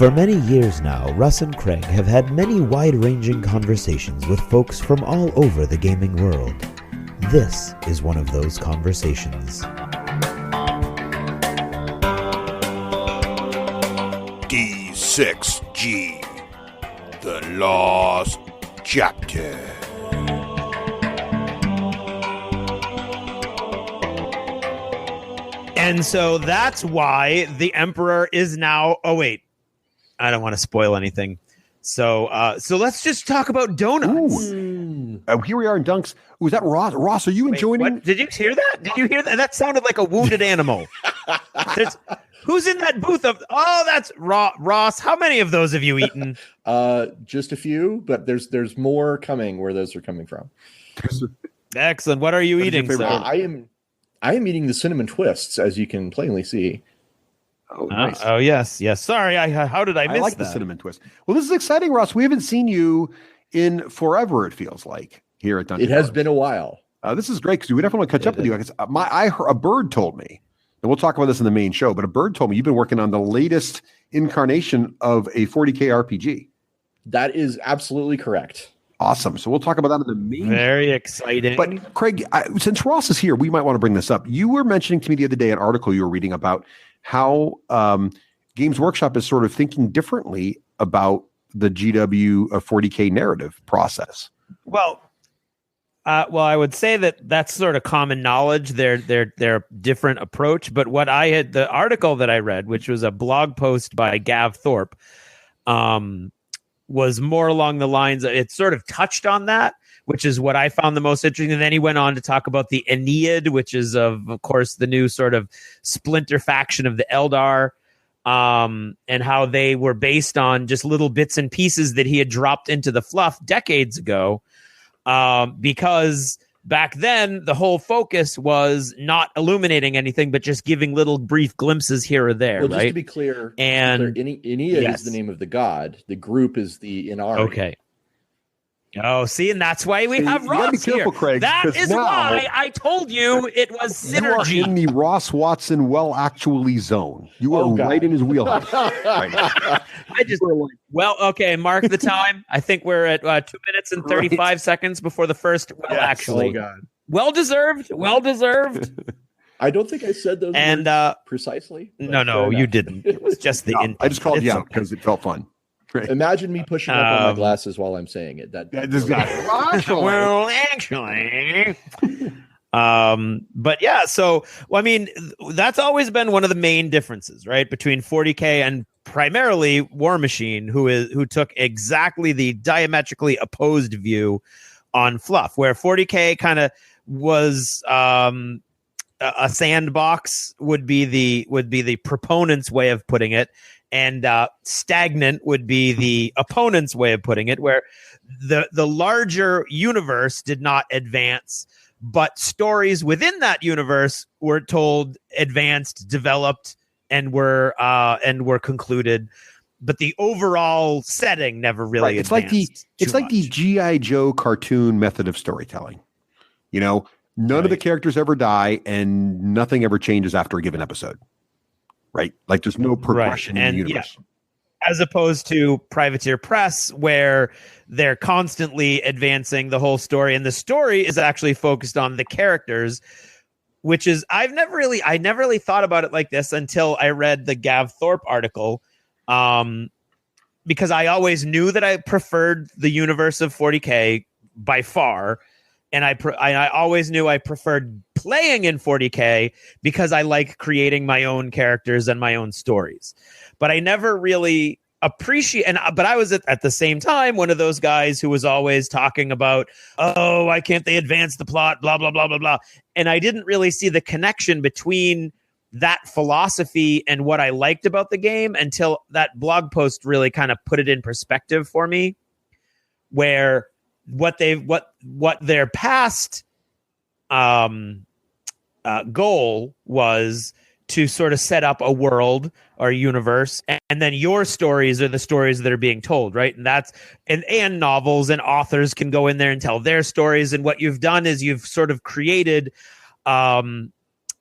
For many years now, Russ and Craig have had many wide-ranging conversations with folks from all over the gaming world. This is one of those conversations. D6G, the Lost Chapter. And so that's why the Emperor is now... Oh, wait. I don't want to spoil anything. So let's just talk about donuts. Here we are in Dunks. Was that Ross? Ross, are you enjoying? What? Did you hear that? Did you hear that? That sounded like a wounded animal. Who's in that booth of? Oh, that's Ross. How many of those have you eaten? Just a few, but there's more coming where those are coming from. Excellent. What are you eating, sir? I am eating the cinnamon twists, as you can plainly see. Oh, nice. Oh, yes. Sorry, how did I miss that? I like the cinnamon twist. Well, this is exciting, Ross. We haven't seen you in forever, it feels like, here at Dunkin'. It has been a while. This is great because we definitely want to catch up with you. I heard a bird told me, and we'll talk about this in the main show, but a bird told me you've been working on the latest incarnation of a 40K RPG. That is absolutely correct. Awesome. So we'll talk about that in the main. Very exciting. But Craig, since Ross is here, we might want to bring this up. You were mentioning to me the other day an article you were reading about how Games Workshop is sort of thinking differently about the GW 40K narrative process. Well, I would say that that's sort of common knowledge. Their different approach. But what the article that I read, which was a blog post by Gav Thorpe, was more along the lines of, it sort of touched on that, which is what I found the most interesting. And then he went on to talk about the Aeneid, which is, of course, the new sort of splinter faction of the Eldar, and how they were based on just little bits and pieces that he had dropped into the fluff decades ago, because back then the whole focus was not illuminating anything, but just giving little brief glimpses here or there. Well, right? just to be clear, Aeneid is the name of the god. The group is the Inari. Okay. Oh, see, and that's why we have Ross be careful, here. Craig, that is why I told you it was synergy. You are in the Ross Watson actually zone. You are right in his wheelhouse. Okay, mark the time. I think we're at 2 minutes and 35 seconds before the first. Actually, well deserved. I don't think I said those words precisely. No, you didn't. It was just the intent. I just called you out because it felt fun. Right. Imagine me pushing up on my glasses while I'm saying it. Well, actually. But yeah, so I mean, that's always been one of the main differences, right, between 40K and primarily War Machine, who took exactly the diametrically opposed view on fluff, where 40K kind of was a sandbox would be the proponent's way of putting it. And stagnant would be the opponent's way of putting it, where the larger universe did not advance, but stories within that universe were told, advanced, developed, and were concluded. But the overall setting never really advanced. It's like the G.I. Joe cartoon method of storytelling. You know, none of the characters ever die, and nothing ever changes after a given episode. Right? Like there's no progression in the universe. Yeah. As opposed to Privateer Press, where they're constantly advancing the whole story, and the story is actually focused on the characters, which is I never really thought about it like this until I read the Gav Thorpe article, because I always knew that I preferred the universe of 40K by far. And I always knew I preferred playing in 40K because I like creating my own characters and my own stories. But I never really but I was at the same time one of those guys who was always talking about, oh, why can't they advance the plot, blah, blah, blah, blah, blah. And I didn't really see the connection between that philosophy and what I liked about the game until that blog post really kind of put it in perspective for me, where what their past goal was to sort of set up a world or a universe, and then your stories are the stories that are being told, right? And that's and novels and authors can go in there and tell their stories. And what you've done is you've sort of created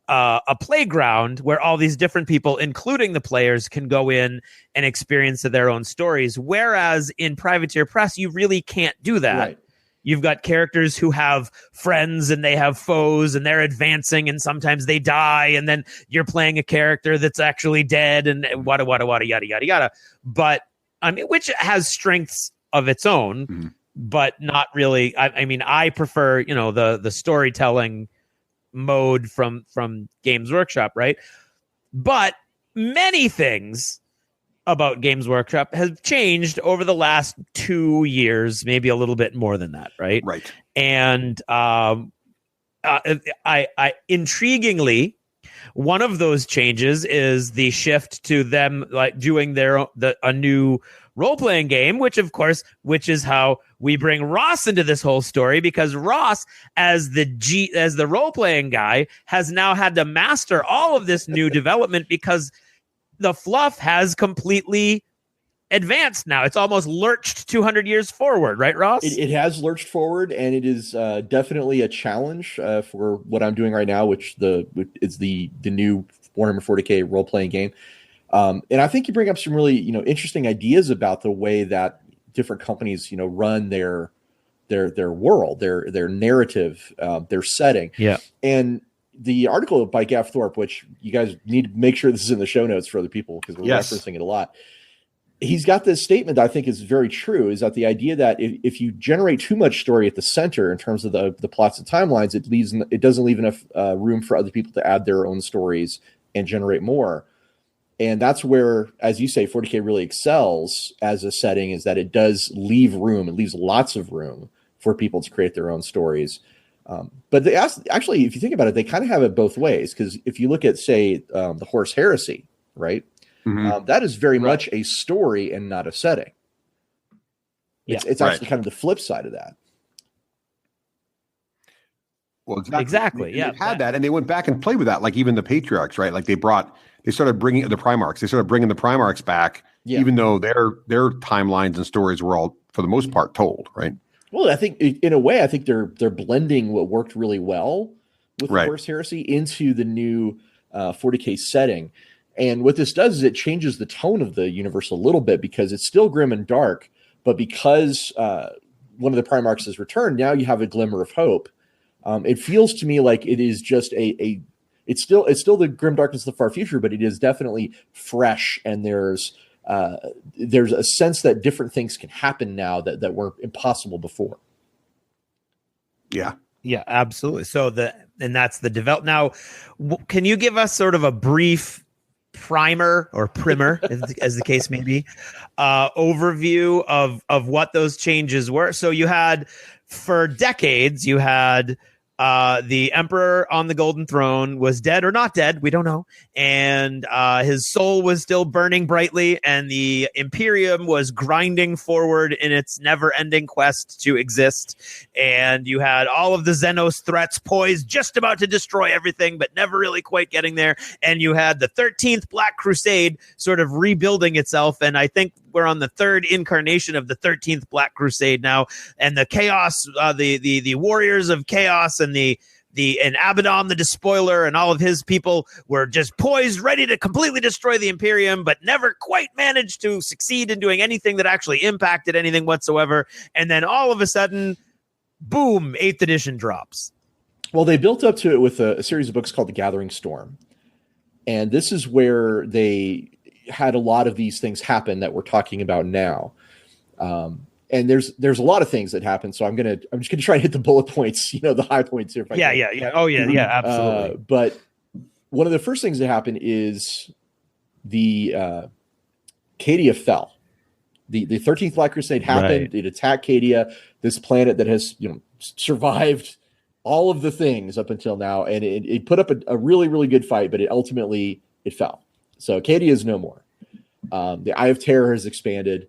a playground where all these different people, including the players, can go in and experience their own stories. Whereas in Privateer Press, you really can't do that. Right. You've got characters who have friends and they have foes and they're advancing and sometimes they die. And then you're playing a character that's actually dead and yada, yada. But I mean, which has strengths of its own, but not really. I mean, I prefer, the storytelling mode from Games Workshop, right? But many things about Games Workshop have changed over the last 2 years, maybe a little bit more than that, right? Right. And I intriguingly, one of those changes is the shift to them like doing a new role-playing game, which is how we bring Ross into this whole story, because Ross, as the role-playing guy, has now had to master all of this new development because the fluff has completely advanced now. It's almost lurched 200 years forward, right, Ross? It has lurched forward, and it is definitely a challenge for what I'm doing right now, which is the new Warhammer 40K role-playing game. And I think you bring up some really interesting ideas about the way that different companies run their world, their narrative, their setting. Yeah. And the article by Gav Thorpe, which you guys need to make sure this is in the show notes for other people because we're referencing it a lot. He's got this statement that I think is very true, is that the idea that if you generate too much story at the center in terms of the plots and timelines, it doesn't leave enough room for other people to add their own stories and generate more. And that's where, as you say, 40K really excels as a setting, is that it does leave room. It leaves lots of room for people to create their own stories. But actually, if you think about it, they kind of have it both ways. Because if you look at, say, the Horus Heresy, right? That is very much a story and not a setting. It's actually kind of the flip side of that. Well, exactly. They had that, and they went back and played with that. Like even the Patriarchs, right? Like they started bringing the Primarchs. They started bringing the Primarchs back, even though their timelines and stories were all, for the most part, told, right? Well, I think in a way, they're blending what worked really well with the Horus Heresy into the new 40K setting. And what this does is it changes the tone of the universe a little bit, because it's still grim and dark, but because one of the Primarchs has returned, now you have a glimmer of hope. It feels to me like it is just it's still the grim darkness of the far future, but it is definitely fresh, and there's a sense that different things can happen now that were impossible before. Yeah, absolutely. So that's the develop. Now, can you give us sort of a brief primer or primer, as the case may be, overview of what those changes were? So you had, for decades, the Emperor on the Golden Throne was dead or not dead, we don't know, and his soul was still burning brightly, and the Imperium was grinding forward in its never-ending quest to exist, and you had all of the Xenos threats poised, just about to destroy everything, but never really quite getting there, and you had the 13th Black Crusade sort of rebuilding itself, and I think we're on the third incarnation of the 13th Black Crusade now, and the chaos, the warriors of chaos, and and Abaddon the Despoiler and all of his people were just poised, ready to completely destroy the Imperium, but never quite managed to succeed in doing anything that actually impacted anything whatsoever. And then all of a sudden, boom, 8th edition drops. Well, they built up to it with a series of books called The Gathering Storm, and this is where they had a lot of these things happen that we're talking about now. And there's a lot of things that happen. So I'm just gonna try to hit the bullet points, the high points here. Yeah. Oh yeah, absolutely. But one of the first things that happened is the Cadia fell. The 13th Black Crusade happened. Right. It attacked Cadia, this planet that has survived all of the things up until now, and it put up a really, really good fight, but it ultimately fell. So Cadia is no more. The Eye of Terror has expanded,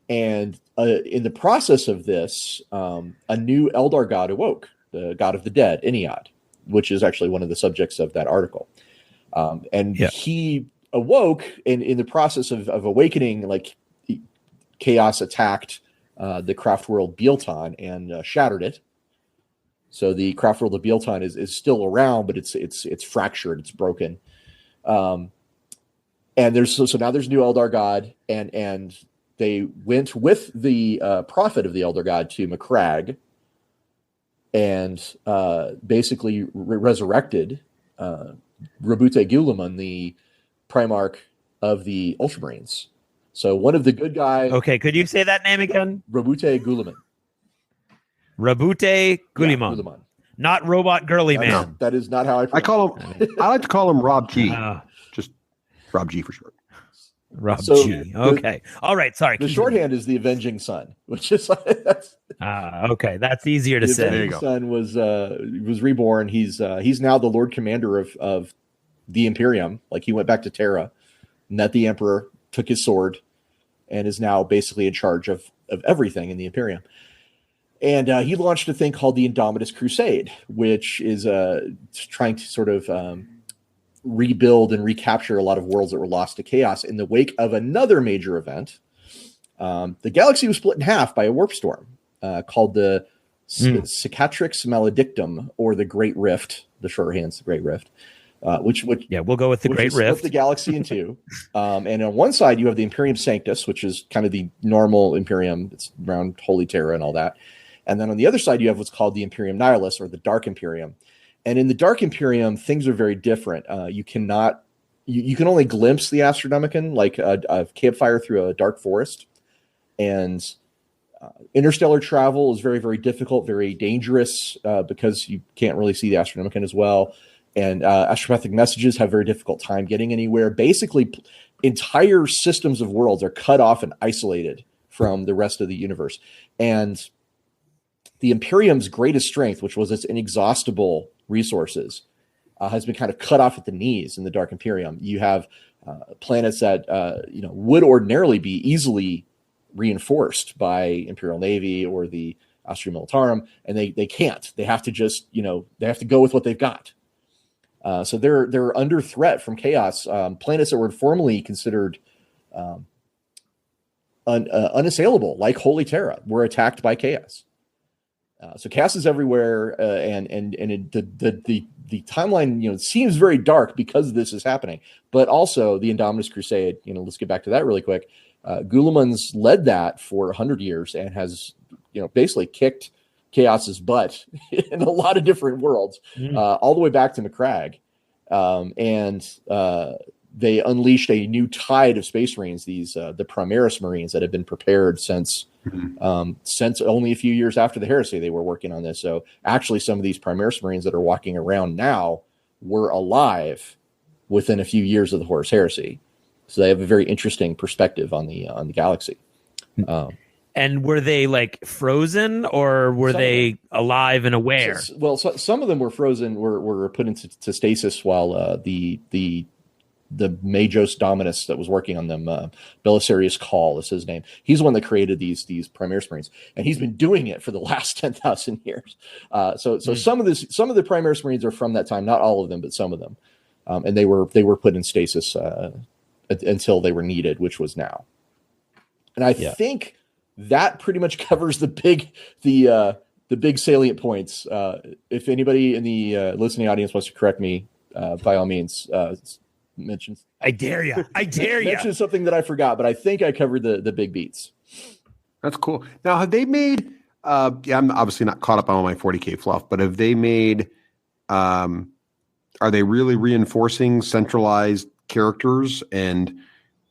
and in the process of this, a new Eldar god awoke, the god of the dead, Eniad, which is actually one of the subjects of that article. He awoke, and in the process of awakening, like chaos attacked the craft world Bielton and shattered it. So the Craftworld of Bealton is still around, but it's fractured, it's broken. And so now there's new Eldar God, and they went with the prophet of the Elder God to Macragge, and basically resurrected Rabute Guilliman, the Primarch of the Ultramarines. So one of the good guys. Okay, could you say that name again? Rabute Guilliman. Rabute Guilliman. Guilliman. Not Robot Girly Man. That is not how I call him. I like to call him Rob G. Just Rob G for short. Rob G. Okay. All right. Sorry. The shorthand is the Avenging Son, which is that's okay. That's easier to say. The Avenging Son was reborn. He's now the Lord Commander of the Imperium. Like, he went back to Terra, met the Emperor, took his sword, and is now basically in charge of everything in the Imperium. And he launched a thing called the Indomitus Crusade, which is trying to sort of rebuild and recapture a lot of worlds that were lost to chaos in the wake of another major event. The galaxy was split in half by a warp storm called the Cicatrix Maledictum, or the Great Rift. The shorthand's the Great Rift. Which we'll go with the Great Rift. Split the galaxy in two. And on one side, you have the Imperium Sanctus, which is kind of the normal Imperium. It's around Holy Terra and all that. And then on the other side, you have what's called the Imperium Nihilus, or the Dark Imperium. And in the Dark Imperium, things are very different. You can only glimpse the Astronomican, like a campfire through a dark forest. And interstellar travel is very, very difficult, very dangerous, because you can't really see the Astronomican as well. And astropathic messages have a very difficult time getting anywhere. Basically, entire systems of worlds are cut off and isolated from the rest of the universe. And the Imperium's greatest strength, which was its inexhaustible resources, has been kind of cut off at the knees in the Dark Imperium. You have planets that would ordinarily be easily reinforced by Imperial Navy or the Astra Militarum, and they can't. They have to just they have to go with what they've got. So they're under threat from chaos. Planets that were formerly considered unassailable, like Holy Terra, were attacked by chaos. So chaos is everywhere, and the timeline seems very dark because this is happening. But also the Indominus Crusade. Let's get back to that really quick. Guilliman's led that for 100 years and has basically kicked chaos's butt in a lot of different worlds, all the way back to Macragge. And they unleashed a new tide of Space Marines, the Primaris Marines that have been prepared since only a few years after the heresy. They were working on this. So actually, some of these Primaris Marines that are walking around now were alive within a few years of the Horus Heresy. So they have a very interesting perspective on the galaxy. And were they like frozen, or were they alive and aware? Some of them were frozen, were put into stasis while the Majos Dominus that was working on them, Belisarius Call is his name. He's the one that created these Primaris Marines, and he's been doing it for the last 10,000 years. So some of the Primaris Marines are from that time, not all of them, but some of them, and they were put in stasis until they were needed, which was now. And I think that pretty much covers the big salient points. If anybody in the listening audience wants to correct me, by all means, mention. I dare you. Mention something that I forgot, but I think I covered the big beats. That's cool. Now, have they made? I'm obviously not caught up on all my 40K fluff, but have they made? Are they really reinforcing centralized characters, and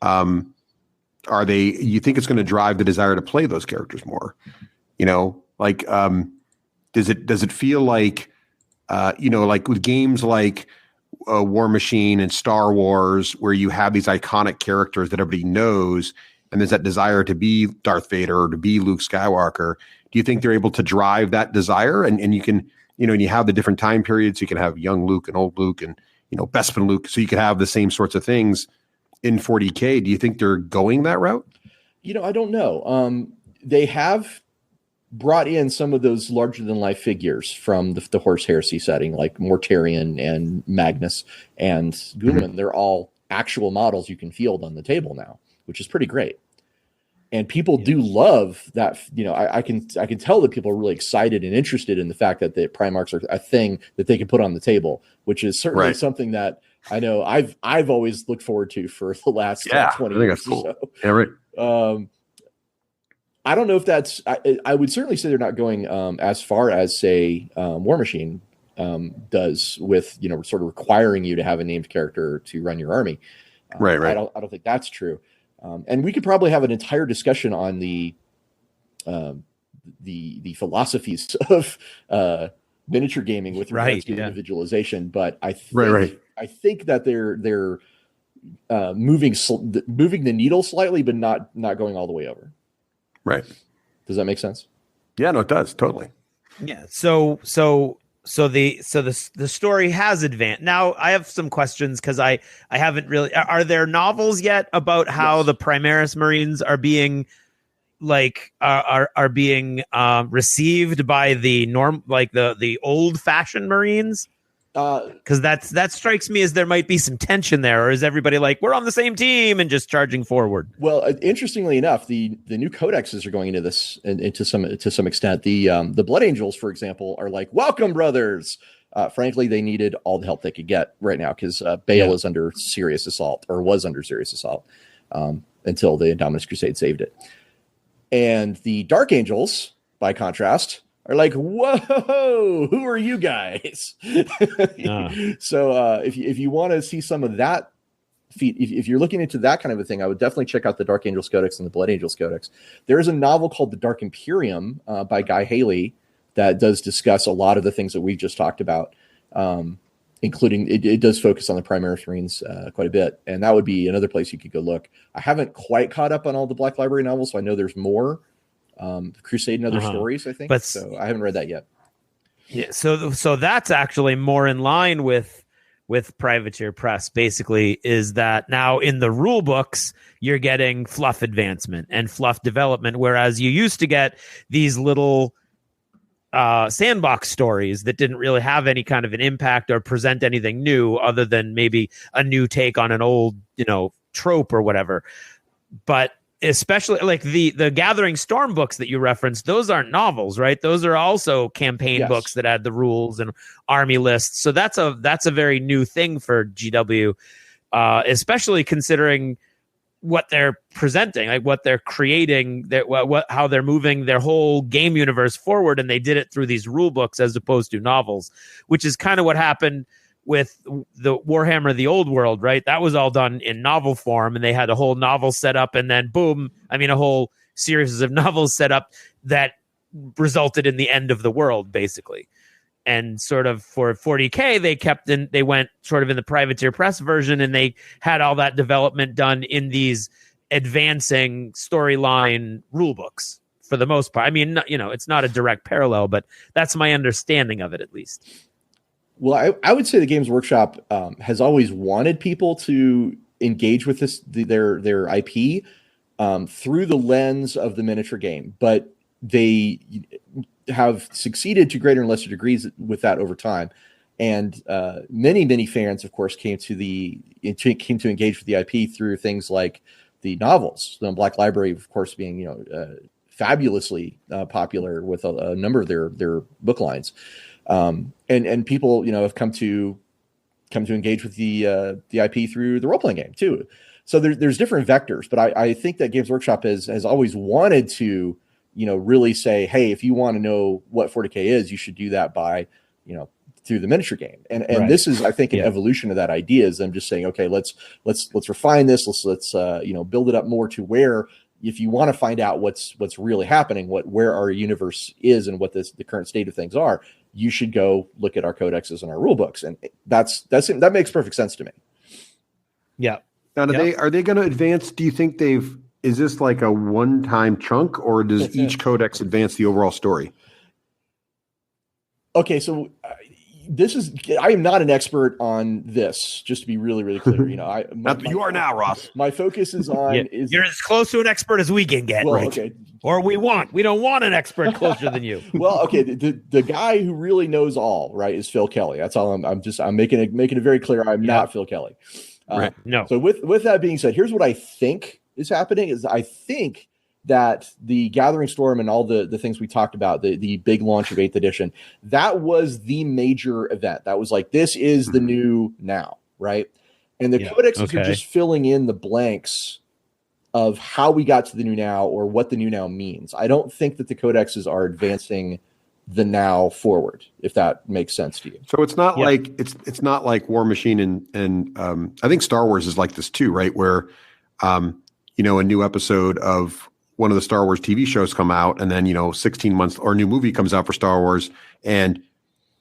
are they? You think it's going to drive the desire to play those characters more? Does it feel like, like with games like War Machine and Star Wars, where you have these iconic characters that everybody knows, and there's that desire to be Darth Vader or to be Luke Skywalker? Do you think they're able to drive that desire? And you can, and you have the different time periods. You can have young Luke and old Luke and, Bespin Luke. So you could have the same sorts of things in 40K. Do you think they're going that route? I don't know. They have brought in some of those larger than life figures from the Horus Heresy setting, like Mortarion and Magnus and Guilliman. They're all actual models you can field on the table now, which is pretty great. And people do love that. I can tell that people are really excited and interested in the fact that the Primarchs are a thing that they can put on the table, which is certainly something that I know I've always looked forward to for the last 20 years or so. Yeah, right. I don't know if that's. I would certainly say they're not going as far as, say, War Machine does with sort of requiring you to have a named character to run your army. Right. I don't think that's true. And we could probably have an entire discussion on the philosophies of miniature gaming with regards to individualization. But I think that they're moving the needle slightly, but not going all the way over. Right. Does that make sense? Yeah, no, it does. Totally. Yeah. So the story has advanced. Now I have some questions because I haven't really. Are there novels yet about how the Primaris Marines are being received by the the old fashioned Marines? Because that strikes me as there might be some tension there, or is everybody like, we're on the same team and just charging forward? Well, interestingly enough, the new codexes are going into this, and to some extent. The Blood Angels, for example, are like, welcome, brothers. Frankly, they needed all the help they could get right now because Bale is under serious assault, or was under serious assault, until the Indominus Crusade saved it. And the Dark Angels, by contrast, are like, whoa, who are you guys? So if you want to see some of that feat, if you're looking into that kind of a thing, I would definitely check out the Dark Angels Codex and the Blood Angels Codex. There is a novel called The Dark Imperium by Guy Haley that does discuss a lot of the things that we just talked about, including it does focus on the Primaris Marines quite a bit. And that would be another place you could go look. I haven't quite caught up on all the Black Library novels, so I know there's more. Crusade and Other Stories, I think, but so I haven't read that yet. Yeah, so that's actually more in line with Privateer Press. Basically, is that now in the rule books you're getting fluff advancement and fluff development, whereas you used to get these little sandbox stories that didn't really have any kind of an impact or present anything new other than maybe a new take on an old trope or whatever. But especially like the Gathering Storm books that you referenced, those aren't novels, right? Those are also campaign books that add the rules and army lists. So that's a very new thing for GW, especially considering what they're presenting, like what they're creating, how they're moving their whole game universe forward, and they did it through these rule books as opposed to novels, which is kind of what happened with the Warhammer The Old World, right? That was all done in novel form, and they had a whole novel set up, and then boom, a whole series of novels set up that resulted in the end of the world, basically. And sort of for 40K, they went sort of in the Privateer Press version, and they had all that development done in these advancing storyline rule books for the most part. It's not a direct parallel, but that's my understanding of it, at least. Well, I would say the Games Workshop has always wanted people to engage with their IP through the lens of the miniature game, but they have succeeded to greater and lesser degrees with that over time. And many fans, of course, came to engage with the IP through things like the novels. The Black Library, of course, being fabulously popular with a number of their book lines. And people, have come to engage with the IP through the role-playing game too. So there's different vectors, but I think that Games Workshop has always wanted to, really say, hey, if you want to know what 40K is, you should do that by, through the miniature game. And right. This is, I think, an evolution of that idea is them just saying, okay, let's refine this. Let's build it up more to where, if you want to find out what's really happening, where our universe is and what the current state of things are, you should go look at our codexes and our rule books. And that makes perfect sense to me. Yeah. Now, are they going to advance? Do you think is this like a one-time chunk, or does each codex advance the overall story? Okay. So I am not an expert on this, just to be really, really clear. You are now, Ross. My focus is on you're as close to an expert as we can get. Well, right. Okay. Or we don't want an expert closer than you. Well, okay. The guy who really knows all, right, is Phil Kelly. That's all. I'm making it very clear. I'm not Phil Kelly. Right. No. So with that being said, here's what I think is happening is I think that the Gathering Storm and all the things we talked about, the big launch of 8th edition, that was the major event. That was like, this is the new now, right? And the codexes are just filling in the blanks of how we got to the new now or what the new now means. I don't think that the codexes are advancing the now forward, if that makes sense to you. So it's not like it's not like War Machine and I think Star Wars is like this too, right? Where a new episode of one of the Star Wars TV shows come out, and then 16 months or a new movie comes out for Star Wars, and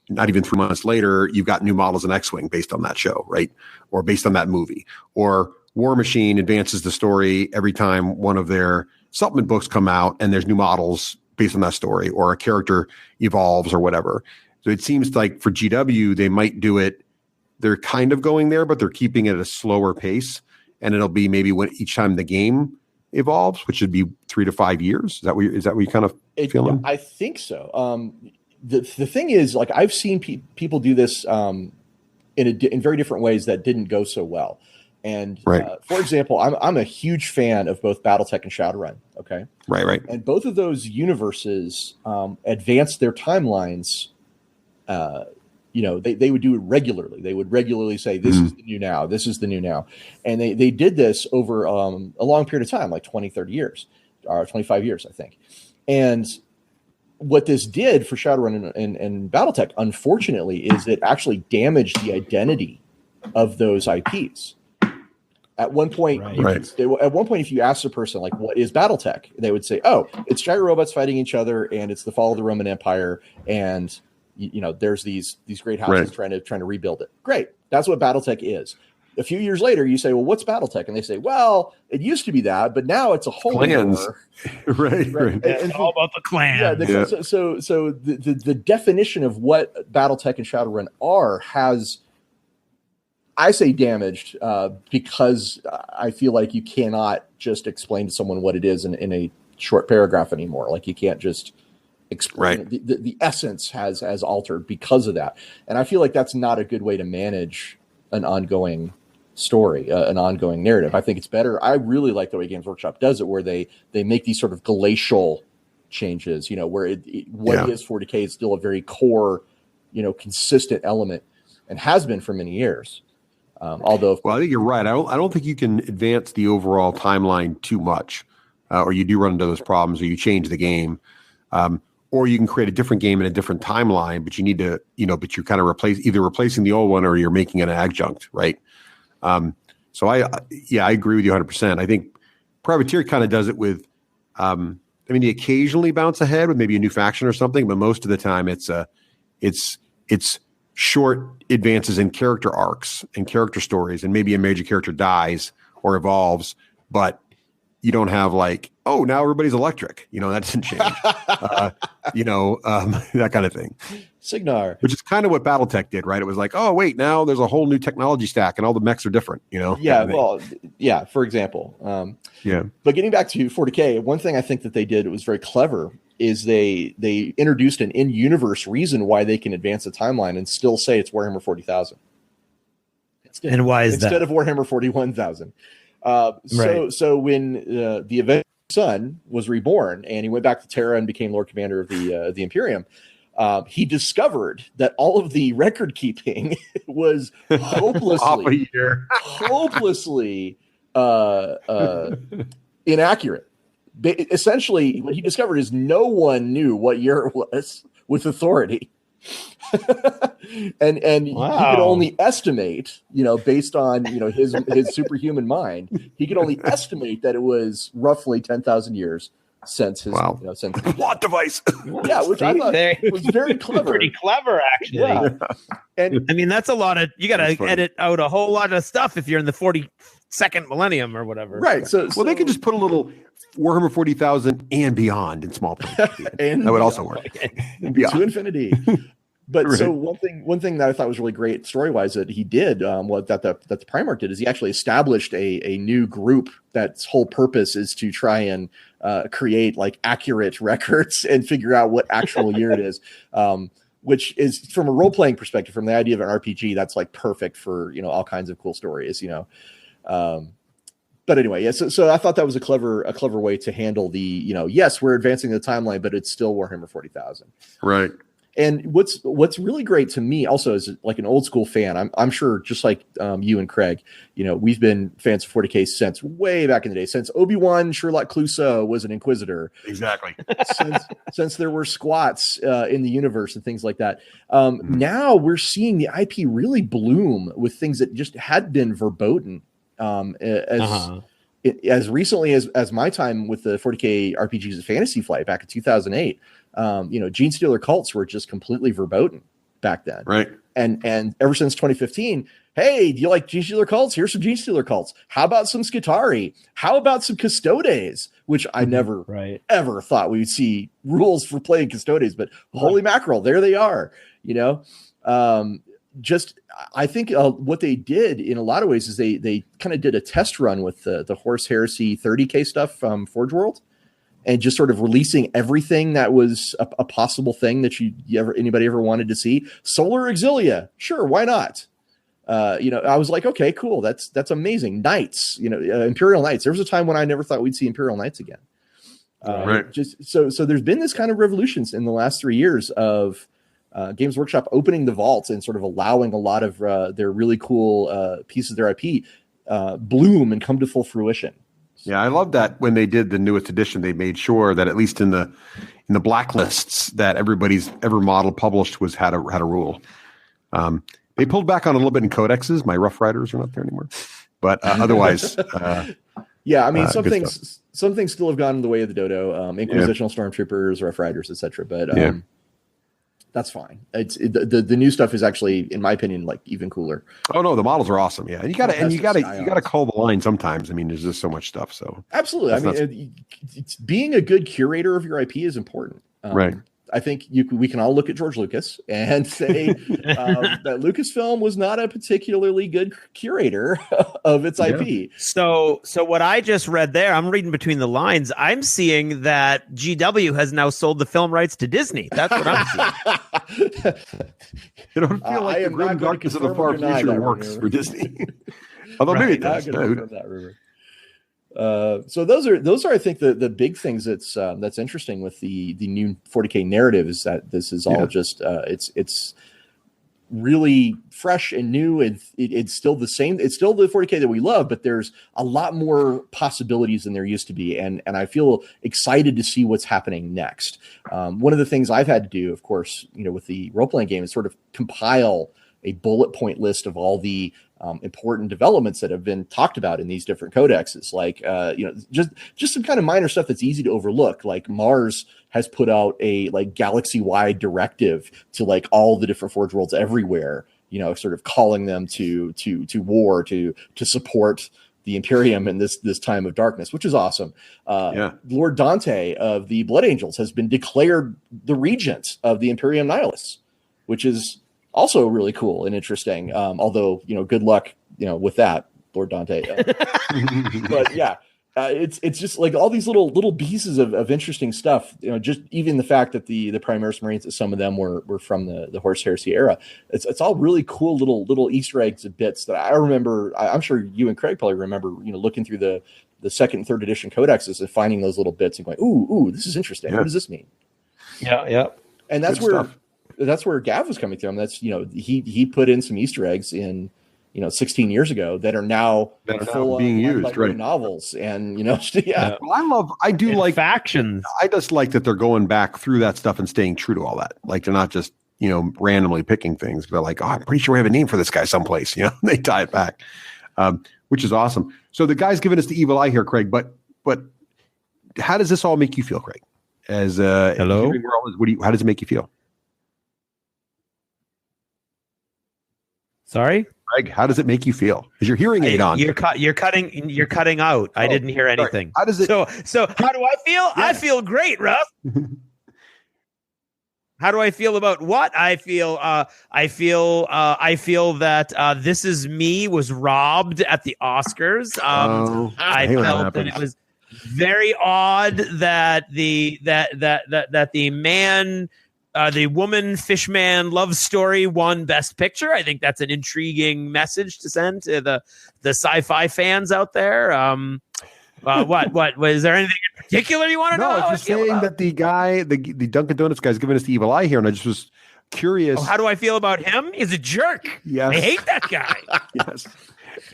not even 3 months later, you've got new models in X-Wing based on that show, right? Or based on that movie. Or War Machine advances the story every time one of their supplement books come out, and there's new models based on that story, or a character evolves or whatever. So it seems like for GW, they might do it. They're kind of going there, but they're keeping it at a slower pace, and it'll be maybe when each time the game evolves, which should be 3 to 5 years. Is that what you kind of feeling? I think so. The thing is, like, I've seen people do this in very different ways that didn't go so well. And for example, I'm a huge fan of both BattleTech and Shadowrun. Okay, right. And both of those universes advanced their timelines. They would do it regularly. They would regularly say, "This is the new now. This is the new now," and they did this over a long period of time, like 20, 30 years, or 25 years, I think. And what this did for Shadowrun and BattleTech, unfortunately, is it actually damaged the identity of those IPs. At one point, if you asked a person, like, what is BattleTech? They would say, oh, it's gyro robots fighting each other, and it's the fall of the Roman Empire, and there's these great houses trying to rebuild it. Great. That's what BattleTech is. A few years later, you say, well, what's BattleTech? And they say, well, it used to be that, but now it's a whole clans. right. It's all about the clan. So the definition of what BattleTech and Shadowrun are has, I say, damaged because I feel like you cannot just explain to someone what it is in a short paragraph anymore. Like, you can't just explain it. The essence has altered because of that. And I feel like that's not a good way to manage an ongoing story, an ongoing narrative. I think it's better. I really like the way Games Workshop does it, where they make these sort of glacial changes, where what is 40K is still a very core, consistent element, and has been for many years. Although, I think you're right. I don't think you can advance the overall timeline too much, or you do run into those problems, or you change the game, or you can create a different game in a different timeline. But you need to, but you're kind of replacing the old one, or you're making an adjunct, right? So I agree with you 100%. I think Privateer kind of does it with, they occasionally bounce ahead with maybe a new faction or something, but most of the time it's short advances in character arcs and character stories, and maybe a major character dies or evolves, but you don't have like, oh, now everybody's electric. That doesn't change. That kind of thing. Signar. Which is kind of what BattleTech did, right? It was like, oh, wait, now there's a whole new technology stack and all the mechs are different, Yeah, for example. But getting back to 40K, one thing I think that they did, it was very clever, is they introduced an in-universe reason why they can advance the timeline and still say it's Warhammer 40,000. And why is that? Instead of Warhammer 41,000. So when the Avenged Son was reborn and he went back to Terra and became Lord Commander of the Imperium, he discovered that all of the record keeping was hopelessly inaccurate. Essentially, what he discovered is no one knew what year it was with authority. and he could only estimate, based on his superhuman mind, he could only estimate that it was roughly 10,000 years since his since plot device. Yeah, which I thought was very clever. Pretty clever, actually. Yeah. And that's a lot of, you got to edit out a whole lot of stuff if you're in the 42nd millennium or whatever. Right. So they could just put a little Warhammer 40,000 and beyond in small print. And that would also work. To infinity. But so one thing that I thought was really great story-wise that he did, that the Primarch did, is he actually established a new group that's whole purpose is to try and create like accurate records and figure out what actual year it is. Which is, from a role-playing perspective, from the idea of an RPG, that's like perfect for all kinds of cool stories, But anyway, so I thought that was a clever way to handle the, yes, we're advancing the timeline, but it's still Warhammer 40,000. Right. And what's really great to me also is like an old school fan. I'm sure just like you and Craig, we've been fans of 40K since way back in the day, since Obi-Wan Sherlock Clouseau was an Inquisitor. Exactly. since there were squats in the universe and things like that. Now we're seeing the IP really bloom with things that just had been verboten. As recently as my time with the 40K RPGs at Fantasy Flight back in 2008, Gene Stealer cults were just completely verboten back then. Right. And ever since 2015, hey, do you like Gene Stealer cults? Here's some Gene Stealer cults. How about some Skitarii? How about some Custodes? Which I never ever thought we would see rules for playing Custodes, but holy mackerel, there they are, I think what they did in a lot of ways is they kind of did a test run with the Horse Heresy 30K stuff from Forge World, and just sort of releasing everything that was a possible thing that anybody ever wanted to see. Solar Exilia, sure, why not? I was like, okay, cool, that's amazing. Knights, Imperial Knights. There was a time when I never thought we'd see Imperial Knights again. Just so there's been this kind of revolutions in the last 3 years of Games Workshop opening the vaults and sort of allowing a lot of their really cool pieces of their IP bloom and come to full fruition. Yeah, I love that when they did the newest edition, they made sure that at least in the blacklists that everybody's ever model published had a rule. They pulled back on a little bit in codexes. My Rough Riders are not there anymore, but otherwise, yeah. I mean, some things still have gone in the way of the dodo. Inquisitional Stormtroopers, Rough Riders, etc. But that's fine. It's the new stuff is actually, in my opinion, like even cooler. Oh no, the models are awesome. Yeah, and you gotta call the line sometimes. I mean, there's just so much stuff. So absolutely. It's being a good curator of your IP is important. Right. I think we can all look at George Lucas and say that Lucasfilm was not a particularly good curator of its IP. So what I just read there, I'm reading between the lines. I'm seeing that GW has now sold the film rights to Disney. That's what I'm seeing. You don't feel like the grim darkness of the far future works for Disney. Although maybe it does. That rumor. So those are I think the big things that's interesting with the new 40K narrative is that this is all just it's really fresh and new, and it's still the same. It's still the 40K that we love, but there's a lot more possibilities than there used to be, and I feel excited to see what's happening next. One of the things I've had to do, of course, with the role-playing game is sort of compile a bullet point list of all the important developments that have been talked about in these different codexes, like just some kind of minor stuff that's easy to overlook. Like Mars has put out a galaxy-wide directive to all the different Forge Worlds everywhere, sort of calling them to war to support the Imperium in this time of darkness, which is awesome. Lord Dante of the Blood Angels has been declared the regent of the Imperium Nihilus, which is also really cool and interesting. Although, good luck, with that, Lord Dante. But yeah, it's just like all these little pieces of interesting stuff. Just even the fact that the Primaris Marines, that some of them were from the Horse Heresy era. It's all really cool little Easter eggs and bits that I remember. I'm sure you and Craig probably remember. Looking through the second and third edition codexes and finding those little bits and going, ooh, this is interesting. Yeah. What does this mean? Yeah. And that's that's where Gav was coming from. That's he put in some Easter eggs in 16 years ago that are now being used, right? Novels and Well, I do like factions. I just like that they're going back through that stuff and staying true to all that. Like they're not just randomly picking things, but like, I'm pretty sure we have a name for this guy someplace. They tie it back, which is awesome. So the guy's giving us the evil eye here, Craig. But how does this all make you feel, Craig? As hello, how does it make you feel? Sorry, Craig, how does it make you feel? Is your hearing aid on? You're cutting out. I didn't hear anything. Sorry. How does it? So how do I feel? Yeah. I feel great, Ruff. How do I feel about what? I feel that This Is Me was robbed at the Oscars. I felt that it was very odd that the man the woman fishman love story won Best Picture. I think that's an intriguing message to send to the sci-fi fans out there. What was there anything in particular you want to know? No, I was just saying that the guy, the Dunkin' Donuts guy's giving us the evil eye here, and I just was curious. Oh, how do I feel about him? He's a jerk. Yes. I hate that guy. Yes.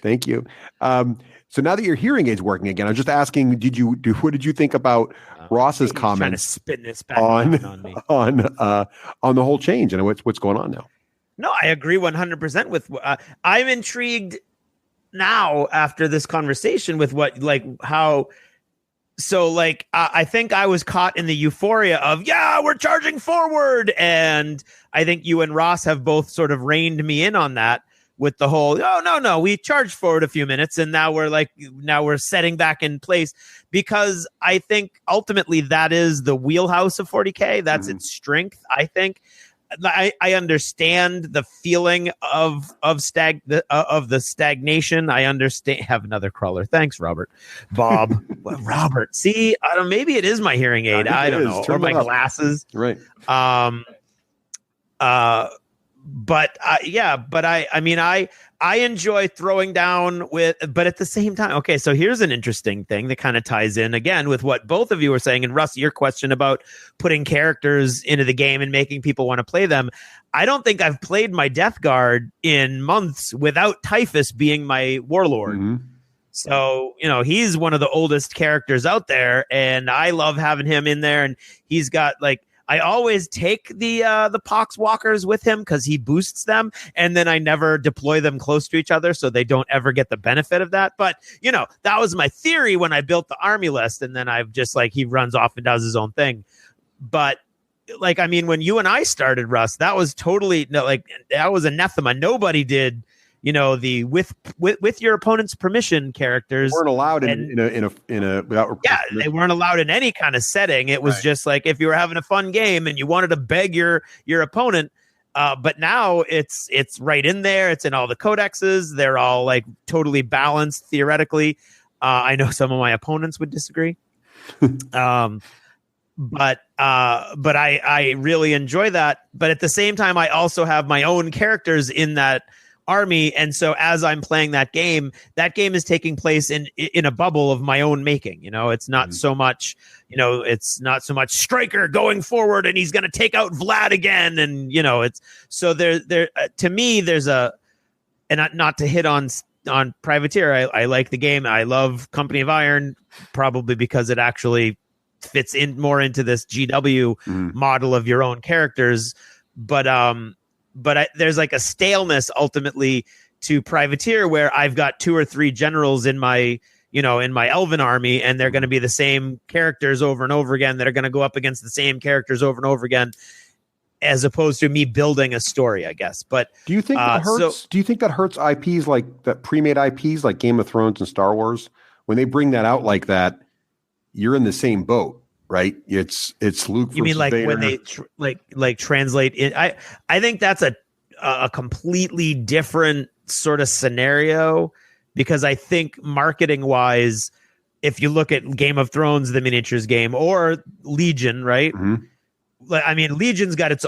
Thank you. So now that your hearing aid's working again, I'm just asking, what did you think about Ross's comments trying to spin this back on me. on the whole change and what's going on now? No, I agree 100% with I'm intrigued now after this conversation with I think I was caught in the euphoria of, we're charging forward. And I think you and Ross have both sort of reined me in on that with the whole, no, we charged forward a few minutes and now we're setting back in place, because I think ultimately that is the wheelhouse of 40K. That's its strength. I think I understand the feeling of the stagnation. I understand. Have another crawler. Thanks, Robert. Bob. Robert. See, I don't. Maybe it is my hearing aid. I don't know. Or my glasses. Right. I enjoy throwing down with, but at the same time, okay, so here's an interesting thing that kind of ties in again with what both of you were saying. And Russ, your question about putting characters into the game and making people want to play them. I don't think I've played my Death Guard in months without Typhus being my warlord. Mm-hmm. So, he's one of the oldest characters out there, and I love having him in there. And he's got I always take the Poxwalkers with him because he boosts them, and then I never deploy them close to each other, so they don't ever get the benefit of that. But, that was my theory when I built the army list, and then I've just he runs off and does his own thing. But when you and I started, Russ, that was totally that was anathema. Nobody did. The with your opponent's permission characters weren't allowed in a without. Yeah, they weren't allowed in any kind of setting. It was just if you were having a fun game and you wanted to beg your opponent. But now it's right in there. It's in all the codexes. They're all totally balanced theoretically. I know some of my opponents would disagree. But I really enjoy that. But at the same time, I also have my own characters in that army, and so as I'm playing that game is taking place in a bubble of my own making. It's not so much Striker going forward and he's going to take out Vlad again, and it's so there to me there's and not to hit on Privateer. I like the game. I love Company of Iron, probably because it actually fits in more into this GW model of your own characters, but there's a staleness ultimately to Privateer, where I've got 2 or 3 generals in my Elven army, and they're going to be the same characters over and over again that are going to go up against the same characters over and over again, as opposed to me building a story, I guess. But do you think that hurts? Do you think that hurts IPs that pre-made IPs like Game of Thrones and Star Wars? When they bring that out like that, you're in the same boat. Right, it's Luke. You mean Vader. When they translate it? I think that's a completely different sort of scenario, because I think marketing wise, if you look at Game of Thrones, the miniatures game, or Legion, right? Mm-hmm. Legion's got its,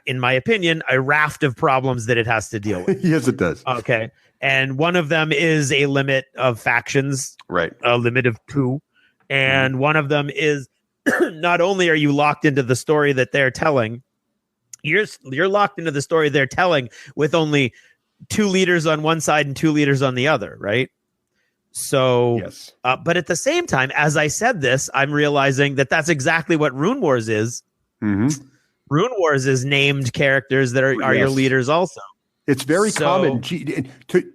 in my opinion, a raft of problems that it has to deal with. Yes, it does. Okay, and one of them is a limit of factions, right? A limit of 2. And one of them is not only are you locked into the story that they're telling, you're locked into the story they're telling with only 2 leaders on one side and 2 leaders on the other, right? So, yes. But at the same time, as I said this, I'm realizing that that's exactly what Rune Wars is. Mm-hmm. Rune Wars is named characters that are your leaders also. It's very common.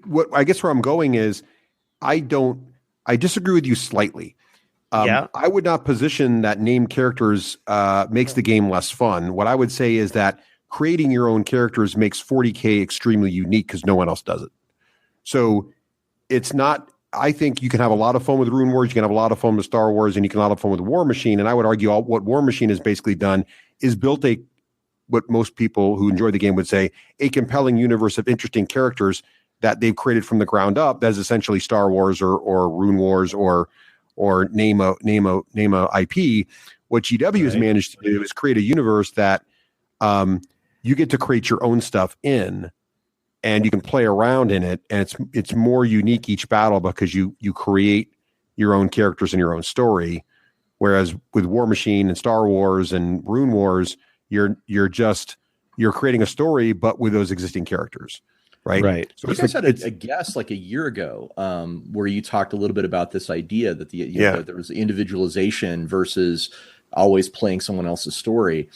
What I guess where I'm going is I disagree with you slightly. I would not position that named characters makes the game less fun. What I would say is that creating your own characters makes 40K extremely unique because no one else does it. So it's not, I think you can have a lot of fun with Rune Wars, you can have a lot of fun with Star Wars, and you can have a lot of fun with War Machine. And I would argue what War Machine has basically done is built what most people who enjoy the game would say, a compelling universe of interesting characters that they've created from the ground up. That's essentially Star Wars or Rune Wars or name a IP. What GW has managed to do is create a universe that you get to create your own stuff in, and you can play around in it, and it's more unique each battle because you create your own characters and your own story. Whereas with War Machine and Star Wars and Rune Wars, you're creating a story, but with those existing characters, right? Right. So you guys had a guest like a year ago, where you talked a little bit about this idea that there was individualization versus always playing someone else's story,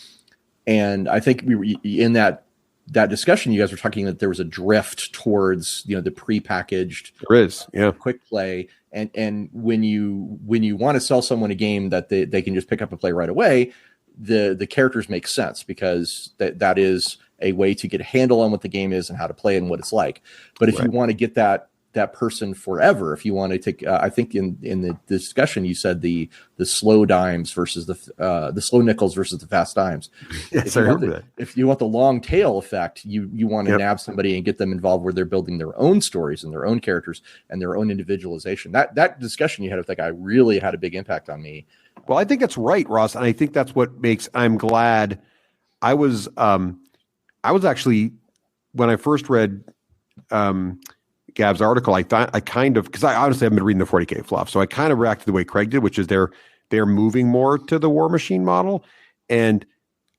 and I think we were in that discussion. You guys were talking that there was a drift towards the prepackaged. There is, quick play. And when you want to sell someone a game that they can just pick up and play right away, the characters make sense because that is a way to get a handle on what the game is and how to play and what it's like. But if you want to get that person forever, if you want to take, I think in the discussion you said the slow dimes versus the slow nickels versus the fast dimes. Yes, I remember that. If you want the long tail effect, you want to nab somebody and get them involved where they're building their own stories and their own characters and their own individualization. That discussion you had with that guy really had a big impact on me. Well, I think that's right, Ross, and I think that's what makes. I'm glad. I was actually, when I first read Gab's article, I thought because I honestly haven't been reading the 40K fluff, so I kind of reacted the way Craig did, which is they're moving more to the War Machine model. And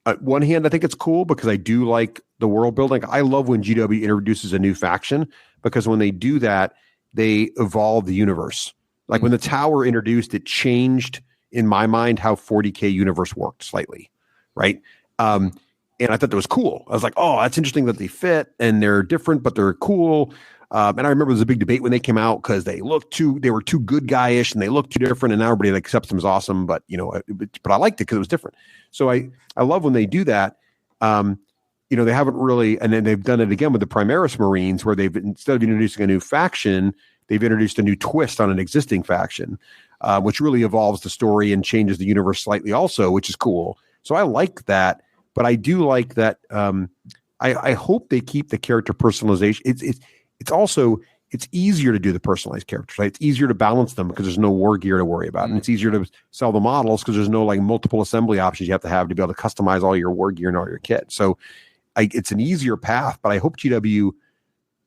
on one hand, I think it's cool because I do like the world building. I love when GW introduces a new faction because when they do that, they evolve the universe. Like when the Tower introduced, it changed in my mind how 40K universe worked slightly, right? And I thought that was cool. I was like, oh, that's interesting that they fit and they're different, but they're cool. And I remember there was a big debate when they came out because they were too good guy-ish and they looked too different, and now everybody accepts them as awesome. But but I liked it because it was different. So I love when they do that. They haven't really, and then they've done it again with the Primaris Marines, where they've, instead of introducing a new faction, they've introduced a new twist on an existing faction, which really evolves the story and changes the universe slightly also, which is cool. So I like that, but I do like that. I hope they keep the character personalization. It's easier to do the personalized characters, right? It's easier to balance them because there's no war gear to worry about. And it's easier to sell the models because there's no like multiple assembly options you have to be able to customize all your war gear and all your kit. So it's an easier path, but I hope GW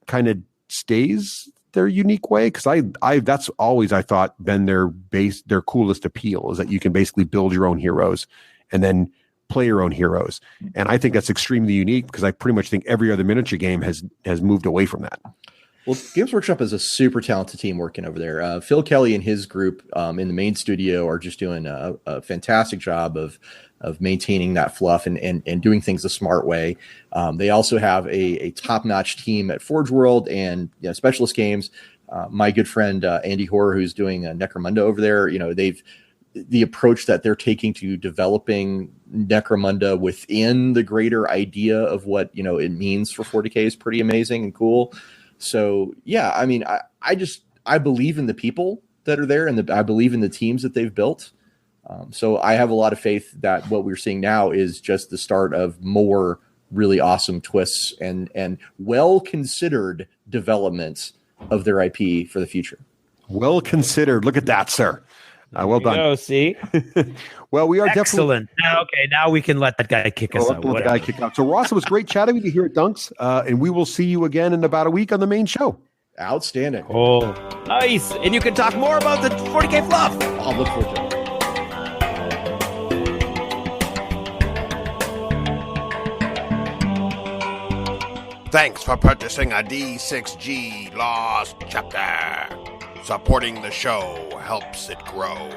kind of stays their unique way, because that's always, I thought, been their coolest appeal, is that you can basically build your own heroes and then play your own heroes. And I think that's extremely unique because I pretty much think every other miniature game has moved away from that. Well, Games Workshop is a super talented team working over there. Phil Kelly and his group in the main studio are just doing a fantastic job of maintaining that fluff and doing things the smart way. They also have a top-notch team at Forge World and Specialist Games. My good friend Andy Hoare, who's doing Necromunda over there, the approach that they're taking to developing Necromunda within the greater idea of what it means for 40K is pretty amazing and cool. So yeah, I mean, I believe in the people that are there, and I believe in the teams that they've built. So I have a lot of faith that what we're seeing now is just the start of more really awesome twists and well-considered developments of their IP for the future. Well considered. Look at that, sir. Well done. Oh, see. Well, we are excellent. Now we can let that guy kick us out. Let the guy kick out. So, Ross, it was great chatting with you here at Dunks, and we will see you again in about a week on the main show. Outstanding. Oh, nice. And you can talk more about the 40K fluff. I'll look forward to it. Thanks for purchasing a D6G Lost Chapter. Supporting the show helps it grow.